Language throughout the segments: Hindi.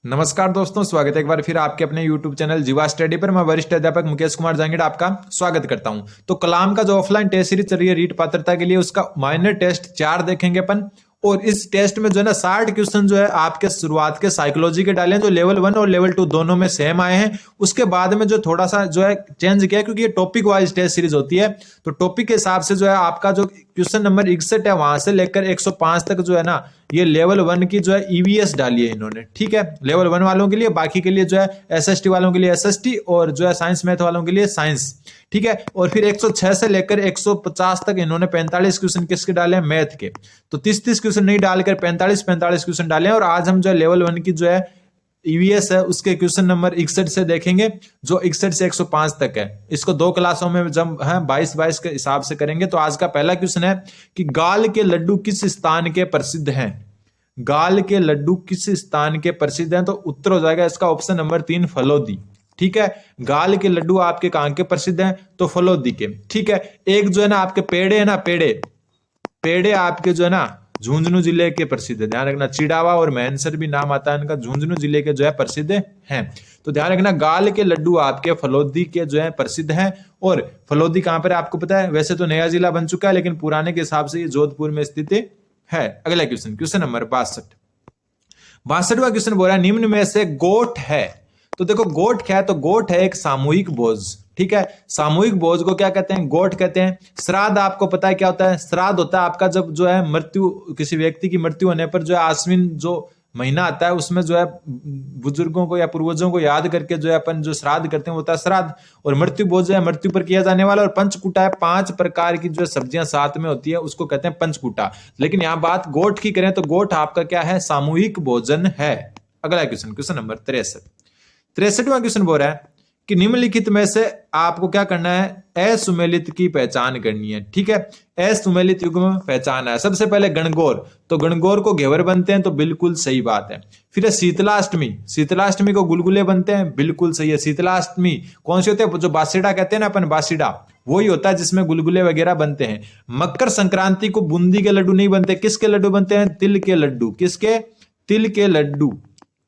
नमस्कार दोस्तों, स्वागत है एक बार फिर आपके अपने YouTube चैनल जीवा स्टडी पर। मैं वरिष्ठ अध्यापक मुकेश कुमार जांगिड़ आपका स्वागत करता हूं। तो कलाम का जो ऑफलाइन टेस्ट सीरीज चल रही है रीट पात्रता के लिए, उसका माइनर टेस्ट 4 देखेंगे अपन। और इस टेस्ट में जो है ना 60 क्वेश्चन जो है आपके शुरुआत के साइकोलॉजी के डाले हैं, जो लेवल 1 और लेवल 2 दोनों में सेम आए हैं। उसके बाद में जो थोड़ा सा जो है चेंज किया, क्योंकि ये टॉपिक वाइज टेस्ट सीरीज होती है, तो टॉपिक के हिसाब से जो है आपका जो क्वेश्चन नंबर 61 है वहां से लेकर 105 तक जो है ना ये लेवल 1 की जो है ईवीएस डाली है इन्होंने। ठीक है, लेवल 1 वालों के लिए, बाकी के लिए जो है एसएसटी वालों के लिए एसएसटी और जो है साइंस मैथ वालों के लिए साइंस। ठीक है, और फिर 106 से लेकर 150 तक इन्होंने 45 क्वेश्चन किसके डाले हैं, मैथ के। तो 30-30 क्वेश्चन नहीं डालकर 45-45 क्वेश्चन डाले हैं। और आज हम जो है लेवल 1 की जो है ईवीएस है उसके क्वेश्चन नंबर 61 से देखेंगे, जो 61 से 105 तक है। इसको 2 क्लासों में जब है 22-22 के हिसाब से करेंगे। तो आज का पहला क्वेश्चन है कि गाल के लड्डू किस स्थान के प्रसिद्ध हैं। गाल के लड्डू किस स्थान के प्रसिद्ध हैं, तो उत्तर हो जाएगा इसका ऑप्शन नंबर 3 फलोदी। ठीक है, गाल के लड्डू आपके कहां के प्रसिद्ध हैं, तो फलोदी के। ठीक है, एक जो है ना आपके पेड़े है ना, पेड़े आपके जो है ना झुंझुनू जिले के प्रसिद्ध है। ध्यान रखना, चिड़ावा और मैनसर भी नाम आता है इनका, झुंझुनू जिले के जो है प्रसिद्ध हैं। तो ध्यान रखना, गाल के लड्डू आपके फलोदी के जो है प्रसिद्ध हैं। और फलोदी कहां पर है आपको पता है, वैसे तो नया जिला बन चुका है लेकिन पुराने के हिसाब से ये जोधपुर में स्थित है। अगला क्वेश्चन नंबर 62वां क्वेश्चन बोल रहा है निम्न में से गोठ है। तो देखो गोठ क्या है, तो गोठ है एक सामूहिक भोज। ठीक है, सामूहिक भोज को क्या कहते हैं, गोठ कहते हैं। श्राद्ध आपको पता है क्या होता है, श्राद्ध होता है आपका जब जो है मृत्यु, किसी व्यक्ति की मृत्यु होने पर जो है आश्विन जो महीना आता है उसमें जो है बुजुर्गों को या पूर्वजों को याद करके जो है अपन जो श्राद्ध करते हैं वो होता है श्राद्ध। और मृत्यु भोज है मृत्यु पर किया जाने वाला। और पंचकूटा है 5 प्रकार की जो सब्जियां साथ में होती है उसको कहते हैं पंचकूटा। लेकिन यहाँ बात गोठ की करें तो गोठ आपका क्या है, सामूहिक भोजन है। अगला क्वेश्चन नंबर 63वां क्वेश्चन बोल रहा है कि निम्नलिखित में से आपको क्या करना है, असुमेलित की पहचान करनी है। ठीक है, असुमेलित युग्म पहचान है। सबसे पहले गणगौर, तो गणगौर को घेवर बनते हैं, तो बिल्कुल सही बात है। फिर है शीतलाष्टमी को गुलगुले बनते हैं, बिल्कुल सही है। शीतलाष्टमी कौन से होते हैं, जो बासीडा कहते हैं ना अपन, बासीडा वही होता है जिसमें गुलगुले वगैरह बनते हैं। मकर संक्रांति को बूंदी के लड्डू नहीं बनते, किसके लड्डू बनते हैं, तिल के लड्डू। किसके, तिल के लड्डू।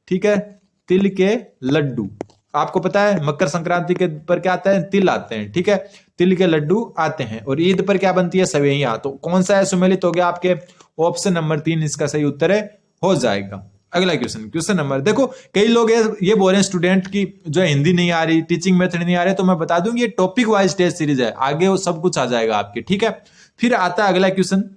ठीक है, तिल के लड्डू। आपको पता है मकर संक्रांति के पर क्या आता है, तिल आते हैं। ठीक है, तिल के लड्डू आते हैं। और ईद पर क्या बनती है, सवेइयां। तो कौन सा है सुमेलित हो गया आपके, ऑप्शन नंबर 3 इसका सही उत्तर है, हो जाएगा। अगला क्वेश्चन नंबर, देखो कई लोग ये बोल रहे हैं स्टूडेंट की जो है हिंदी नहीं आ रही, टीचिंग मेथड नहीं आ रही। तो मैं बता दूं ये टॉपिक वाइज टेस्ट सीरीज है, आगे वो सब कुछ आ जाएगा आपके। ठीक है, फिर आता है अगला क्वेश्चन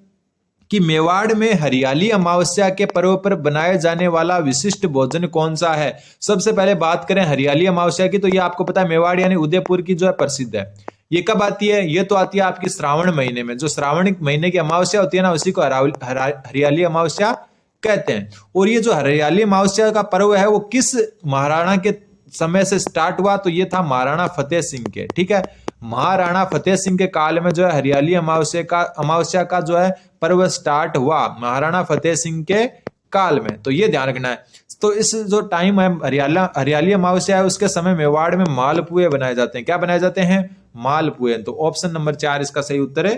कि मेवाड़ में हरियाली अमावस्या के पर्व पर बनाए जाने वाला विशिष्ट भोजन कौन सा है। सबसे पहले बात करें हरियाली अमावस्या की, तो ये आपको पता है मेवाड़ यानी उदयपुर की जो है प्रसिद्ध है। ये कब आती है, ये तो आती है आपकी श्रावण महीने में। जो श्रावण महीने की अमावस्या होती है ना, उसी को हरियाली अमावस्या कहते हैं। और ये जो हरियाली अमावस्या का पर्व है वो किस महाराणा के समय से स्टार्ट हुआ, तो ये था महाराणा फतेह सिंह के। ठीक है, महाराणा फतेह सिंह के काल में जो है हरियाली अमावस्या का जो है पर्व स्टार्ट हुआ महाराणा फतेह सिंह के काल में। तो ये ध्यान रखना है। तो इस जो टाइम है हरियाली अमावस्या है उसके समय मेवाड़ में मालपुए बनाए जाते हैं। क्या बनाए जाते हैं, मालपुए। तो ऑप्शन नंबर 4 इसका सही उत्तर है,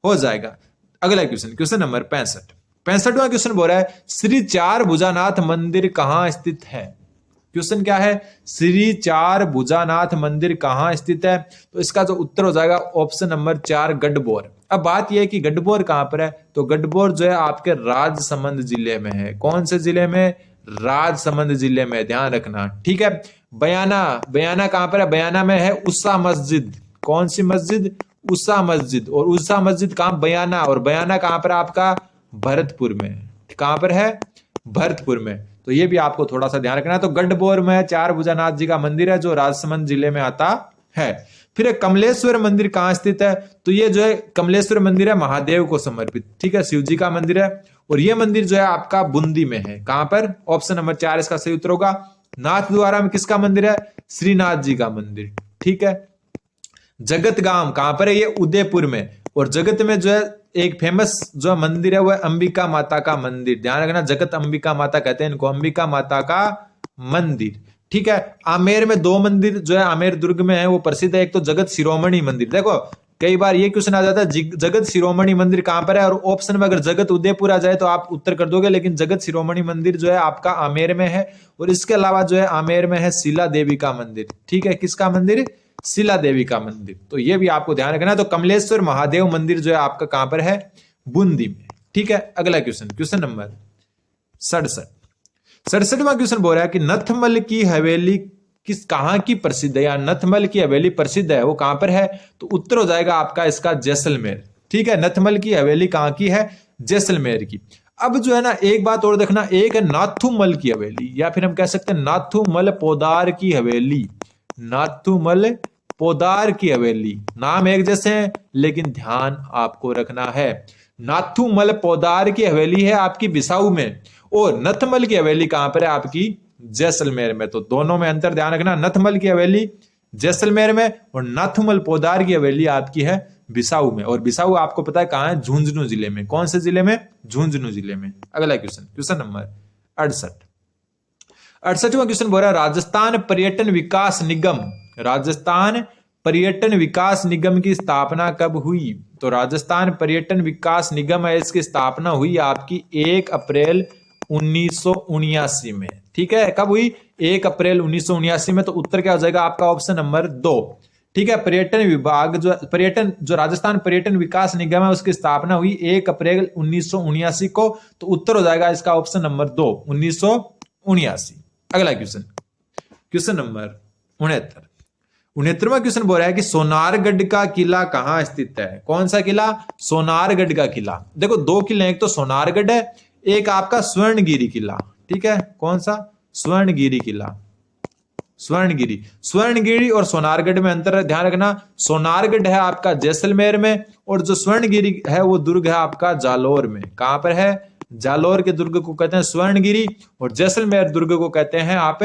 हो जाएगा। अगला क्वेश्चन नंबर 65वां क्वेश्चन बोल रहा है श्री चार भुजानाथ मंदिर कहां स्थित है। क्वेश्चन क्या है, श्री चार भुजानाथ मंदिर कहां स्थित है। तो इसका जो उत्तर हो जाएगा ऑप्शन नंबर 4 गढ़बोर। अब बात यह है कि गढ़बोर कहां पर है, तो गढ़बोर जो है आपके राजसमंद जिले में है। कौन से जिले में, राजसमंद जिले में, ध्यान रखना। ठीक है, बयाना कहां पर है, बयाना में है उषा मस्जिद। कौन सी मस्जिद, उषा मस्जिद। और उषा मस्जिद कहां, बयाना। और बयाना कहां पर आपका, भरतपुर में। कहां पर है, भरतपुर में। तो ये भी आपको थोड़ा सा ध्यान रखना है। तो गढ़बोर में चार भुजानाथ जी का मंदिर है जो राजसमंद जिले में आता है। फिर कमलेश्वर मंदिर कहां स्थित है, तो ये जो है कमलेश्वर मंदिर है महादेव को समर्पित। ठीक है, शिव जी का मंदिर है। और ये मंदिर जो है आपका बूंदी में है। कहां पर, ऑप्शन नंबर 4 इसका सही उत्तर होगा। नाथ द्वारा में किसका मंदिर है, श्रीनाथ जी का मंदिर। ठीक है, जगत गांव कहां पर है, ये उदयपुर में। और जगत में जो है एक फेमस जो मंदिर है वह अंबिका माता का मंदिर। ध्यान रखना, जगत अंबिका माता कहते हैं इनको, अंबिका माता का मंदिर। ठीक है, आमेर में 2 मंदिर जो है आमेर दुर्ग में है वो प्रसिद्ध है। एक तो जगत शिरोमणि मंदिर। देखो कई बार ये क्वेश्चन आ जाता है जगत शिरोमणि मंदिर कहां पर है, और ऑप्शन में अगर जगत उदयपुर आ जाए तो आप उत्तर कर दोगे, लेकिन जगत शिरोमणि मंदिर जो है आपका आमेर में है। और इसके अलावा जो है आमेर में है शिला देवी का मंदिर, ठीक है, किसका मंदिर, शिला देवी का मंदिर, तो ये भी आपको ध्यान रखना है। तो कमलेश्वर महादेव मंदिर जो है आपका कहां पर है, बूंदी में, ठीक है। अगला क्वेश्चन, क्वेश्चन नंबर 67वां क्वेश्चन बोल रहा है कि नथमल की हवेली कहां की प्रसिद्ध है, या नथमल की हवेली प्रसिद्ध है वो कहां पर है, तो उत्तर हो जाएगा आपका इसका जैसलमेर, ठीक है। नथमल की हवेली कहां की है, जैसलमेर की। अब जो है ना एक बात और देखना, एक है नाथूमल की हवेली, या फिर हम कह सकते हैं नाथूमल पोदार की हवेली, नाथूमल पोदार की हवेली, नाम एक जैसे हैं लेकिन ध्यान आपको रखना है। नाथूमल पोदार की हवेली है आपकी बिसाऊ में, और नथमल की हवेली कहां पर है आपकी जैसलमेर में। तो दोनों में अंतर ध्यान रखना, नथमल की हवेली जैसलमेर में, और नाथूमल पोदार की हवेली आपकी है बिसाऊ में। और बिसाऊ आपको पता है कहां है, झुंझुनू जिले में। कौन से जिले में, झुंझुनू जिले में। अगला क्वेश्चन, क्वेश्चन नंबर 68वां क्वेश्चन बोल रहा है राजस्थान पर्यटन विकास निगम, राजस्थान पर्यटन विकास निगम की स्थापना कब हुई, तो राजस्थान पर्यटन विकास निगम है, इसकी स्थापना हुई आपकी 1 अप्रैल 1979 में, ठीक है। कब हुई, 1 अप्रैल 1979 में। तो उत्तर क्या हो जाएगा आपका ऑप्शन नंबर 2, ठीक है। पर्यटन विभाग जो राजस्थान पर्यटन विकास निगम है उसकी स्थापना हुई 1 अप्रैल 1979 को, तो उत्तर हो जाएगा इसका ऑप्शन नंबर 2, 1979। अगला क्वेश्चन, क्वेश्चन नंबर 69वां क्वेश्चन बोल रहा है कि सोनारगढ़ का किला कहां स्थित है। कौन सा किला, सोनारगढ़ का किला। देखो 2 किले, एक तो सोनारगढ़ है, एक आपका स्वर्णगिरी किला, ठीक है। कौन सा, स्वर्णगिरी किला, स्वर्णगिरी और सोनारगढ़ में अंतर है, ध्यान रखना। सोनारगढ़ है आपका जैसलमेर में, और जो स्वर्णगिरी है वो दुर्ग है आपका जालोर में। कहां पर है, जालोर के दुर्ग को कहते हैं स्वर्णगिरी, और जैसलमेर दुर्ग को कहते हैं आप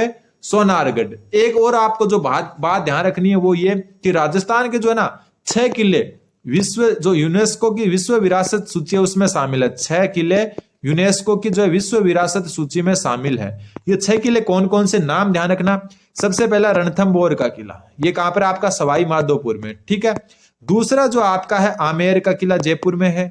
सोनारगढ़। एक और आपको जो बात ध्यान रखनी है वो ये कि राजस्थान के जो है ना 6 किले विश्व जो यूनेस्को की विश्व विरासत सूची है उसमें शामिल है। 6 किले यूनेस्को की जो विश्व विरासत सूची में शामिल है। ये 6 किले कौन कौन से, नाम ध्यान रखना। सबसे पहला रणथंभौर का किला, ये कहां पर आपका, सवाई माधोपुर में, ठीक है। दूसरा जो आपका है आमेर का किला, जयपुर में है।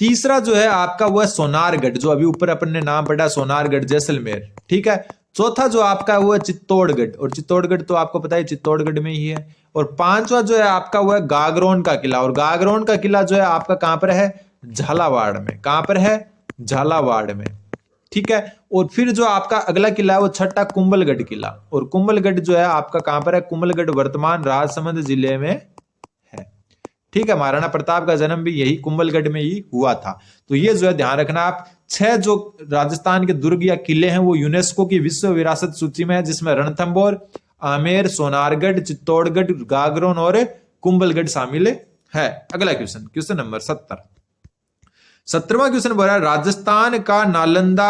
तीसरा जो है आपका वो है सोनारगढ़, जो अभी ऊपर अपन ने नाम पढ़ा सोनारगढ़ जैसलमेर, ठीक है। चौथा जो आपका वो है चित्तौड़गढ़, और चित्तौड़गढ़ तो आपको पता है चित्तौड़गढ़ में ही है। और पांचवा जो है आपका वो है गागरोन का किला, और गागरोन का किला जो है आपका कहां पर है, झालावाड़ में। कहां पर है, झालावाड़ में, ठीक है। और फिर जो आपका अगला किला है वो छठा कुंभलगढ़ किला, और कुंभलगढ़ जो है आपका कहां पर है, कुंभलगढ़ वर्तमान राजसमंद जिले में है, ठीक है। महाराणा प्रताप का जन्म भी यही कुंभलगढ़ में ही हुआ था। तो ये जो है ध्यान रखना आप, 6 जो राजस्थान के दुर्ग या किले हैं वो यूनेस्को की विश्व विरासत सूची में है, जिसमें रणथंभौर, आमेर, सोनारगढ़, चित्तौड़गढ़, गागरोन और कुंभलगढ़ शामिल है। अगला क्वेश्चन, क्वेश्चन नंबर 70वां क्वेश्चन बोल रहा है राजस्थान का नालंदा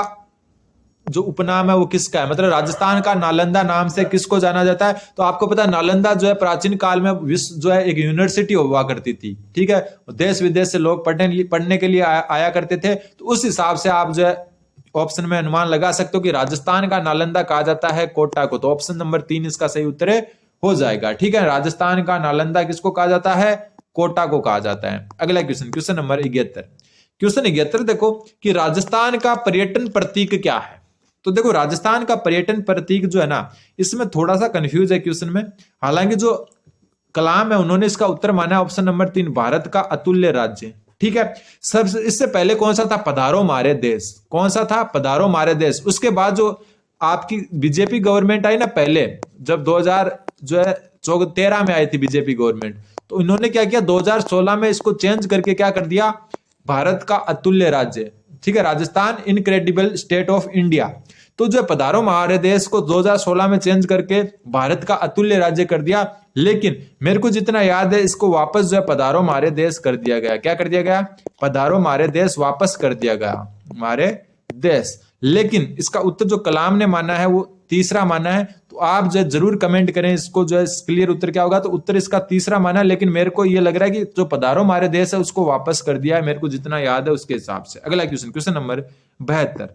जो उपनाम है वो किसका है, मतलब राजस्थान का नालंदा नाम से किसको जाना जाता है। तो आपको पता है नालंदा जो है प्राचीन काल में विश्व जो है एक यूनिवर्सिटी हुआ करती थी, ठीक है। देश विदेश से लोग पढ़ने के लिए आया करते थे। तो उस हिसाब से आप जो है ऑप्शन में अनुमान लगा सकते हो कि राजस्थान का नालंदा कहा जाता है कोटा को। तो ऑप्शन नंबर 3 इसका सही उत्तर हो जाएगा, ठीक है। राजस्थान का नालंदा किसको कहा जाता है, कोटा को कहा जाता है। अगला क्वेश्चन, क्वेश्चन नंबर 71, क्वेश्चन 71 देखो कि राजस्थान का पर्यटन प्रतीक क्या है। तो देखो राजस्थान का पर्यटन प्रतीक जो है ना, इसमें थोड़ा सा कंफ्यूज है क्वेश्चन में। हालांकि जो कलाम है उन्होंने इसका उत्तर माना ऑप्शन नंबर 3 भारत का अतुल्य राज्य, ठीक है। सबसे इससे पहले कौन सा था, पधारो मारे देश। कौन सा था, पधारो मारे देश। उसके बाद जो आपकी बीजेपी गवर्नमेंट आई ना, पहले जब 2013 में आई थी बीजेपी गवर्नमेंट, तो इन्होंने क्या किया 2016 में इसको चेंज करके क्या कर दिया, भारत का अतुल्य राज्य, ठीक है, Rajasthan incredible state of India. तो जो पधारो हमारे देश को 2016 में चेंज करके भारत का अतुल्य राज्य कर दिया। लेकिन मेरे को जितना याद है इसको वापस जो है पधारो हमारे देश कर दिया गया। क्या कर दिया गया, पधारो हमारे देश वापस कर दिया गया, हमारे देश। लेकिन इसका उत्तर जो कलाम ने माना है वो तीसरा माना है। तो आप जो जरूर कमेंट करें इसको जो है क्लियर उत्तर क्या होगा। तो उत्तर इसका तीसरा माना है, लेकिन मेरे को ये लग रहा है कि जो पधारो हमारे देश है उसको वापस कर दिया है, मेरे को जितना याद है उसके हिसाब से। अगला क्वेश्चन, क्वेश्चन नंबर 72,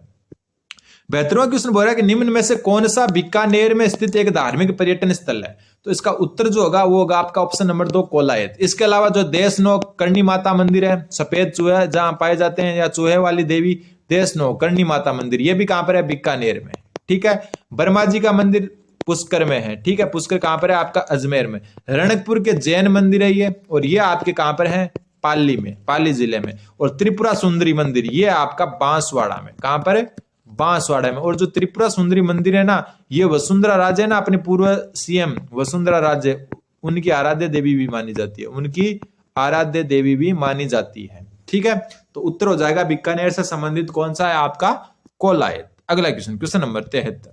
72वां क्वेश्चन बोल रहा है कि निम्न में से कौन सा बीकानेर में स्थित एक धार्मिक पर्यटन स्थल है? तो इसका उत्तर जो होगा वो होगा आपका ऑप्शन नंबर 2 कोलायत। इसके अलावा जो देशनो करणी माता मंदिर है, सफेद चूहे जहां पाए जाते हैं, या चूहे वाली देवी देशनो करणी माता मंदिर, ये भी कहां पर है? बीकानेर में। ठीक है। वर्मा जी का मंदिर पुष्कर में है। ठीक है। पुष्कर कहां पर है? आपका अजमेर में। रणकपुर के जैन मंदिर है ये, और ये आपके कहां पर है? पाली में, पाली जिले में। और त्रिपुरा सुंदरी मंदिर ये आपका बांसवाड़ा में। कहां पर है? बांसवाड़ा में। और जो त्रिपुरा सुंदरी मंदिर है ना, ये वसुंधरा राजे ना, अपने पूर्व सीएम वसुंधरा राजे, उनकी आराध्य देवी भी मानी जाती है, उनकी आराध्य देवी भी मानी जाती है। ठीक है। तो उत्तर हो जाएगा बीकानेर से संबंधित कौन सा है? आपका कोलायत। अगला क्वेश्चन, क्वेश्चन नंबर 73।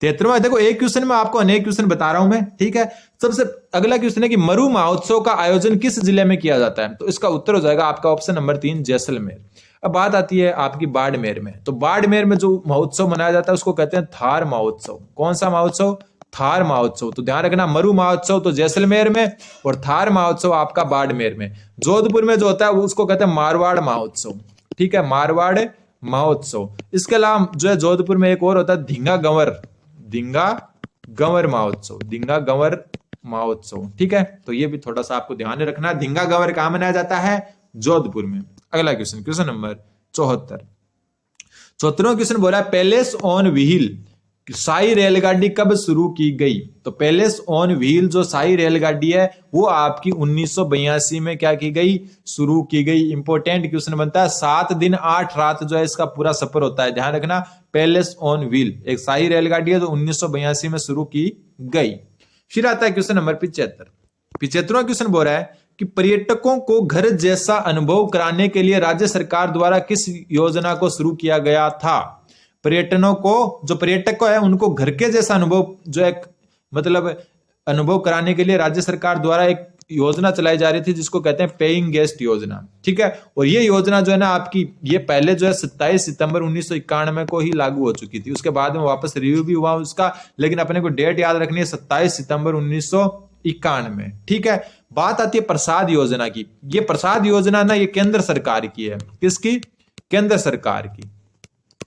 73वां, देखो एक क्वेश्चन में आपको अनेक क्वेश्चन बता रहा हूं मैं। ठीक है। सबसे अगला क्वेश्चन है कि मरु महोत्सव का आयोजन किस जिले में किया जाता है? तो इसका उत्तर हो जाएगा आपका ऑप्शन नंबर 3 जैसलमेर। अब बात आती है आपकी बाड़मेर में। तो बाड़मेर में जो महोत्सव मनाया जाता है उसको कहते हैं थार महोत्सव। कौन सा महोत्सव? थार महोत्सव। तो ध्यान रखना, मरु महोत्सव तो जैसलमेर में, और थार महोत्सव आपका बाड़मेर में। जोधपुर में जो होता है वो उसको कहते हैं मारवाड़ महोत्सव। ठीक है, मारवाड़ महोत्सव। इसके अलावा जो है जोधपुर में एक और होता है धींगा गंवर, धींगा गंवर महोत्सव, धींगा गंवर महोत्सव। ठीक है। तो ये भी थोड़ा सा आपको ध्यान रखना, धींगा गंवर कहां मनाया जाता है? जोधपुर में। अगला क्वेश्चन, क्वेश्चन नंबर 74। 74वां क्वेश्चन बोला पैलेस ऑन व्हील शाही रेलगाड़ी कब शुरू की गई? तो पैलेस ऑन व्हील जो शाही रेलगाड़ी है वो आपकी 1982 में क्या की गई? शुरू की गई। इंपॉर्टेंट क्वेश्चन बनता है। 7 दिन 8 रात जो है इसका पूरा सफर होता है। ध्यान रखना, पैलेस ऑन व्हील एक शाही रेलगाड़ी है जो 1982 में शुरू की गई। फिर आता है क्वेश्चन नंबर 75। 75वां क्वेश्चन बोल रहा है कि पर्यटकों को घर जैसा अनुभव कराने के लिए राज्य सरकार द्वारा किस योजना को शुरू किया गया था? पर्यटनों को, जो पर्यटक है उनको घर के जैसा अनुभव जो है मतलब अनुभव कराने के लिए राज्य सरकार द्वारा एक योजना चलाई जा रही थी जिसको कहते हैं पेइंग गेस्ट योजना। ठीक है। और ये योजना जो है ना आपकी, ये पहले जो है 27 सितंबर 1991 को ही लागू हो चुकी थी। उसके बाद में वापस रिव्यू भी हुआ उसका, लेकिन अपने को डेट याद रखनी है 27 सितंबर 1991। ठीक है। बात आती है प्रसाद योजना की। ये प्रसाद योजना ना ये केंद्र सरकार की है। किसकी? केंद्र सरकार की।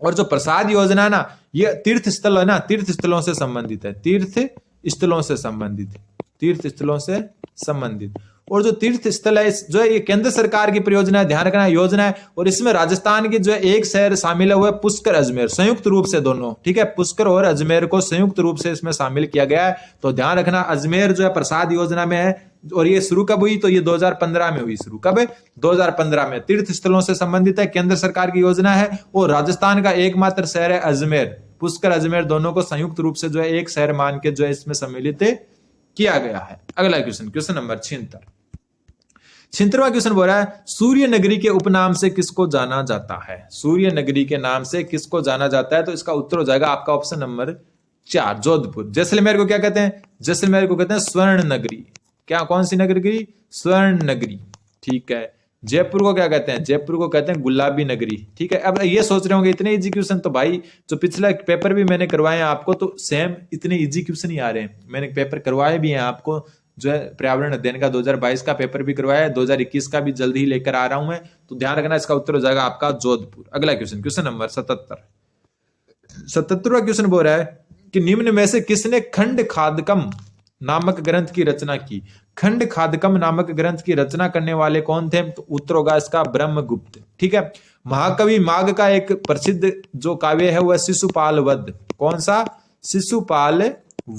और जो प्रसाद योजना ना ये तीर्थ स्थल है ना, तीर्थ स्थलों से संबंधित है, तीर्थ स्थलों से संबंधित, तीर्थ स्थलों से संबंधित। और जो तीर्थ स्थल है जो है ये केंद्र सरकार की परियोजना है, ध्यान रखना योजना है। और इसमें राजस्थान की जो है एक शहर शामिल है वो है पुष्कर अजमेर, संयुक्त रूप से दोनों। ठीक है। पुष्कर और अजमेर को संयुक्त रूप से इसमें शामिल किया गया है। तो ध्यान रखना अजमेर जो है प्रसाद योजना में है। और ये शुरू कब हुई? तो ये 2015 में हुई शुरू। कब? 2015 में। तीर्थ स्थलों से संबंधित है, केंद्र सरकार की योजना है। और राजस्थान का एकमात्र शहर है अजमेर, पुष्कर अजमेर दोनों को संयुक्त रूप से जो है एक शहर मान के जो है इसमें सम्मिलित किया गया है। अगला क्वेश्चन, क्वेश्चन नंबर 76। 76वां क्वेश्चन बोल रहा है सूर्य नगरी के उपनाम से किसको जाना जाता है? सूर्य नगरी के नाम से किसको जाना जाता है? तो इसका उत्तर हो जाएगा आपका ऑप्शन नंबर 4 जोधपुर। जैसलमेर को क्या कहते हैं? जैसलमेर को कहते हैं स्वर्ण नगरी। क्या? कौन सी नगरी? स्वर्ण नगरी। ठीक है। जयपुर को क्या कहते हैं? जयपुर को कहते हैं गुलाबी नगरी। ठीक है। अब ये सोच रहे होंगे इतने इजी क्वेश्चन तो भाई जो पिछला पेपर भी मैंने करवाए हैं आपको तो सेम इतने इजी क्वेश्चन ही आ रहे हैं। मैंने पेपर करवाए भी हैं आपको, जो है पर्यावरण अध्ययन का 2022 का पेपर भी करवाया है, 2021 का भी जल्द ही लेकर आ रहा हूं मैं। तो ध्यान रखना इसका उत्तर हो जाएगा आपका जोधपुर। अगला क्वेश्चन, क्वेश्चन नंबर 77। 77वां क्वेश्चन बोल रहा है कि निम्न में से किसने खंड खादकम नामक ग्रंथ की रचना की? खंड खादकम नामक ग्रंथ की रचना करने वाले कौन थे? तो उत्तर होगा इसका ब्रह्मगुप्त। ठीक है। महाकवि माघ का एक प्रसिद्ध जो काव्य है वह शिशुपाल वध। कौन सा? शिशुपाल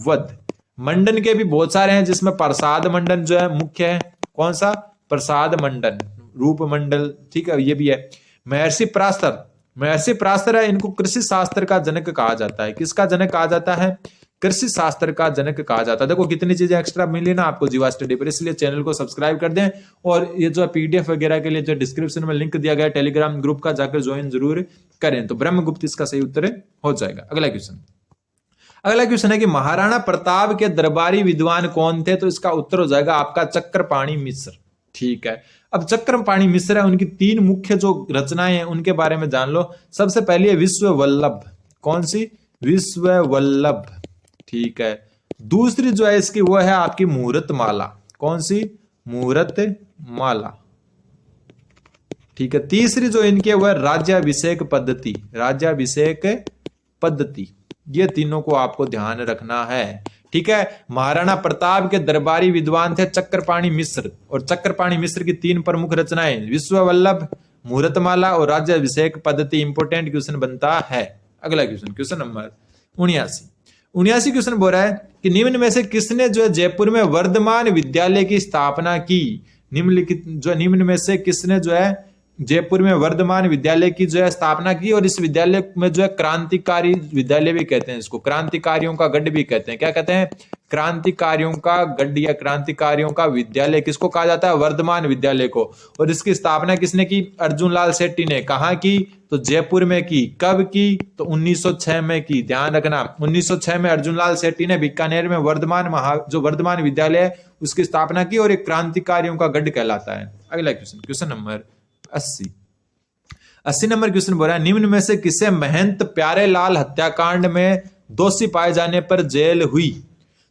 वध। मंडन के भी बहुत सारे हैं जिसमें प्रसाद मंडन जो है मुख्य है। कौन सा? प्रसाद मंडन, रूप मंडल। ठीक है, ये भी है। महर्षि पराशर, महर्षि पराशर है, इनको कृषि शास्त्र का जनक कहा जाता है। किसका जनक कहा जाता है? कृषि शास्त्र का जनक कहा जाता है। देखो कितनी चीजें एक्स्ट्रा मिली ना आपको जीवा स्टडी पर, इसलिए चैनल को सब्सक्राइब कर दें। और ये जो पीडीएफ वगैरह के लिए जो डिस्क्रिप्शन में लिंक दिया गया है टेलीग्राम ग्रुप का, जाकर ज्वाइन जरूर करें। तो ब्रह्मगुप्त इसका सही उत्तर हो जाएगा। अगला क्वेश्चन, अगला क्वेश्चन है कि महाराणा प्रताप के दरबारी विद्वान कौन थे? तो इसका उत्तर हो जाएगा आपका चक्रपाणि मिश्र। ठीक है। अब चक्रपाणि मिश्र है, उनकी 3 मुख्य जो रचनाएं हैं उनके बारे में जान लो। सबसे पहली है विश्व वल्लभ। कौन सी? विश्व वल्लभ। ठीक है। दूसरी जो है इसकी वो है आपकी मुहूर्त माला। कौन सी? मुहूर्त माला। ठीक है। तीसरी जो इनकी है वो है राज्याभिषेक पद्धति, राज्याभिषेक पद्धति, ये तीनों को आपको ध्यान रखना है। ठीक है। महाराणा प्रताप के दरबारी विद्वान थे चक्रपाणि मिश्र, और चक्रपाणि मिश्र की 3 प्रमुख रचनाएं विश्ववल्लभ, मुहूर्तमाला और राज्याभिषेक पद्धति। इंपोर्टेंट क्वेश्चन बनता है। अगला क्वेश्चन, क्वेश्चन नंबर 79 क्वेश्चन बोल रहा है कि निम्न में से किसने जो है जयपुर में वर्धमान विद्यालय की स्थापना की। निम्न में से किसने जो है जयपुर में वर्धमान विद्यालय की जो है स्थापना की, और इस विद्यालय में जो है क्रांतिकारी विद्यालय भी कहते हैं, इसको क्रांतिकारियों का गढ़ भी कहते हैं। क्या कहते हैं? क्रांतिकारियों का गढ़ या क्रांतिकारियों का विद्यालय किसको कहा जाता है? वर्धमान विद्यालय को। और इसकी स्थापना किसने की? अर्जुन लाल शेट्टी ने। कहां की? तो जयपुर में की। कब की? तो 1906 में की। ध्यान रखना, 1906 में अर्जुन लाल शेट्टी ने बीकानेर में जो वर्धमान विद्यालय है उसकी स्थापना की, और एक क्रांतिकारियों का गढ़ कहलाता है। अगला question, question number 80 number question बोल रहा है निम्न में से किसे महंत प्यारेलाल हत्याकांड में दोषी पाए जाने पर जेल हुई।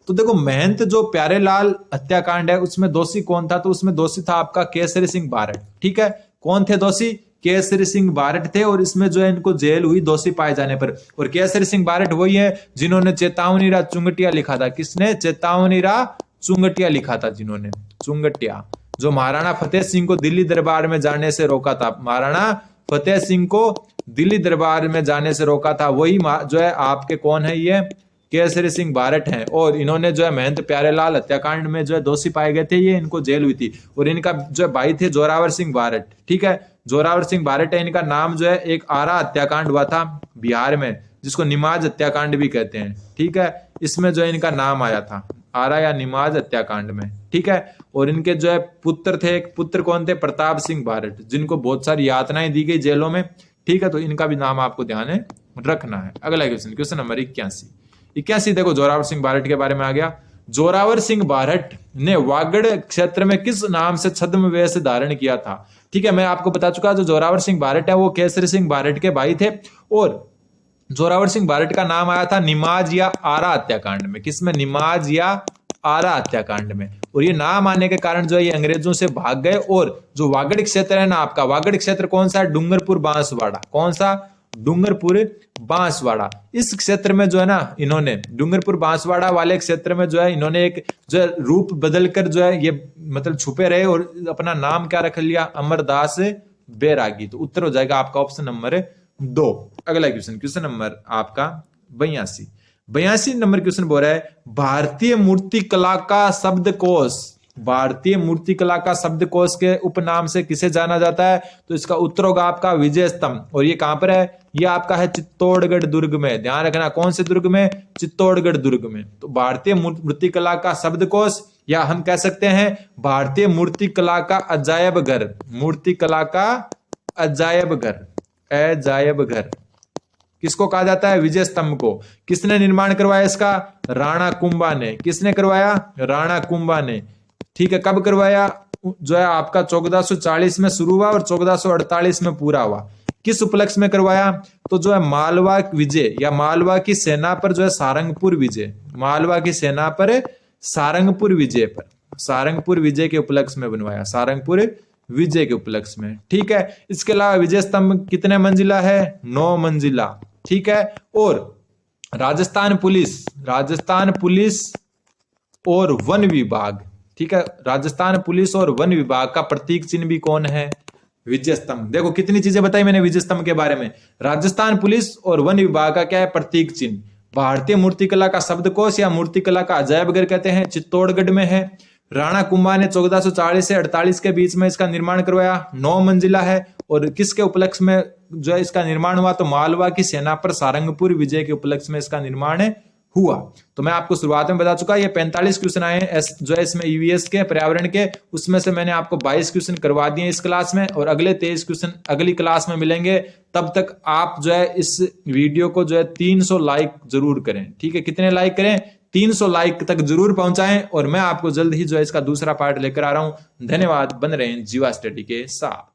तो देखो, महंत जो प्यारेलाल हत्याकांड है उसमें दोषी कौन था? तो उसमें दोषी था आपका केसरी सिंह बारट। ठीक है। कौन थे दोषी? केसरी सिंह बारट थे, और इसमें जो है इनको जेल हुई दोषी पाए जाने पर। और केसरी सिंह बारट वही है जिन्होंने चेतावनीरा चुंगटिया लिखा था। किसने? चेतावनीरा चुंगटिया लिखा था, जिन्होंने चुंगटिया, जो महाराणा फतेह सिंह को दिल्ली दरबार में जाने से रोका था। महाराणा फतेह सिंह को दिल्ली दरबार में जाने से रोका था, वही जो है आपके कौन है? ये केसरी सिंह बारट हैं। और इन्होंने जो है महंत प्यारेलाल हत्याकांड में जो है दोषी पाए गए थे, ये इनको जेल हुई थी। और इनका जो है भाई थे जोरावर सिंह बारट। ठीक है। जोरावर सिंह बारट है इनका नाम। जो है एक आरा हत्याकांड हुआ था बिहार में, जिसको निमाज हत्याकांड भी कहते हैं। ठीक है। इसमें जो है इनका नाम आया था, आरा या निमाज हत्याकांड में। ठीक है। और इनके जो है पुत्र थे, एक पुत्र कौन थे? प्रताप सिंह बारट, जिनको बहुत सारी यातनाएं दी गई जेलों में। ठीक है। तो इनका भी नाम आपको ध्यान रखना है। अगला क्वेश्चन, क्वेश्चन नंबर 81 देखो, जोरावर सिंह बारट के बारे में आ गया। जोरावर सिंह बारट ने वागड़ क्षेत्र में किस नाम से छद्म वेश धारण किया था? ठीक है। मैं आपको बता चुका, जो जोरावर सिंह बारट है वो केसरी सिंह बारट के भाई थे, और जोरावर सिंह बारट का नाम आया था निमाज या आरा हत्याकांड में। किसमें? निमाज या आरा हत्याकांड में। और ये नाम आने के कारण जो है ये अंग्रेजों से भाग गए। और जो वागड़ क्षेत्र है ना आपका, वागड़ क्षेत्र कौन सा? डूंगरपुर बांसवाड़ा। कौन सा? डूंगरपुर बांसवाड़ा। इस क्षेत्र में जो है ना इन्होंने, डूंगरपुर बांसवाड़ा वाले क्षेत्र में जो है इन्होंने एक जो है रूप बदलकर जो है ये मतलब छुपे रहे, और अपना नाम क्या रख लिया? अमरदास बैरागी। तो उत्तर हो जाएगा आपका ऑप्शन नंबर 2। अगला क्वेश्चन, क्वेश्चन नंबर आपका 82 नंबर क्वेश्चन बोल रहा है भारतीय मूर्ति कला का शब्दकोश। भारतीय मूर्ति कला का शब्दकोश के उपनाम से किसे जाना जाता है? तो इसका उत्तर होगा आपका विजय स्तंभ। और ये कहां पर है? ये आपका है चित्तौड़गढ़ दुर्ग में। ध्यान रखना, कौन से दुर्ग में? चित्तौड़गढ़ दुर्ग में। तो भारतीय मूर्ति कला का शब्दकोश, या हम कह सकते हैं भारतीय मूर्ति कला का अजायब घर। मूर्ति कला का अजायब घर, अजायब घर किसको कहा जाता है? विजय स्तंभ को। किसने निर्माण करवाया इसका? राणा कुंभा ने। किसने करवाया? राणा कुंभा ने। ठीक है। कब करवाया? जो है आपका 1440 में शुरू हुआ और 1448 में पूरा हुआ। किस उपलक्ष्य में करवाया? तो जो है मालवा विजय या मालवा की सेना पर जो है सारंगपुर विजय, मालवा की सेना पर सारंगपुर विजय पर, सारंगपुर विजय के उपलक्ष्य में बनवाया, सारंगपुर विजय के उपलक्ष्य में। ठीक है। इसके अलावा विजय स्तंभ कितने मंजिला है? 9 मंजिला। ठीक है। और राजस्थान पुलिस और वन विभाग, ठीक है, राजस्थान पुलिस और वन विभाग का प्रतीक चिन्ह भी कौन है? विजय स्तंभ। देखो कितनी चीजें बताई मैंने विजय स्तंभ के बारे में। राजस्थान पुलिस और वन विभाग का क्या है? प्रतीक चिन्ह। भारतीय मूर्तिकला का शब्दकोश या मूर्तिकला का अजायब घर कहते हैं, चित्तौड़गढ़ में है। राणा कुंभा ने 1440 से 48 के बीच में इसका निर्माण करवाया, 9 मंजिला है। और किसके उपलक्ष्य में जो है इसका निर्माण हुआ? तो मालवा की सेना पर सारंगपुर विजय के उपलक्ष्य में इसका निर्माण हुआ। तो मैं आपको शुरुआत में बता चुका, ये 45 क्वेश्चन आए हैं जो है इसमें ईवीएस के, पर्यावरण के। उसमें से मैंने आपको 22 क्वेश्चन करवा दिए इस क्लास में, और अगले 23 क्वेश्चन अगली क्लास में मिलेंगे। तब तक आप जो है इस वीडियो को जो है 300 लाइक जरूर करें। ठीक है। कितने लाइक करें? 300 लाइक तक जरूर पहुंचाएं। और मैं आपको जल्द ही जो है इसका दूसरा पार्ट लेकर आ रहा हूं। धन्यवाद। बन रहे हैं जीवा स्टडी के साथ।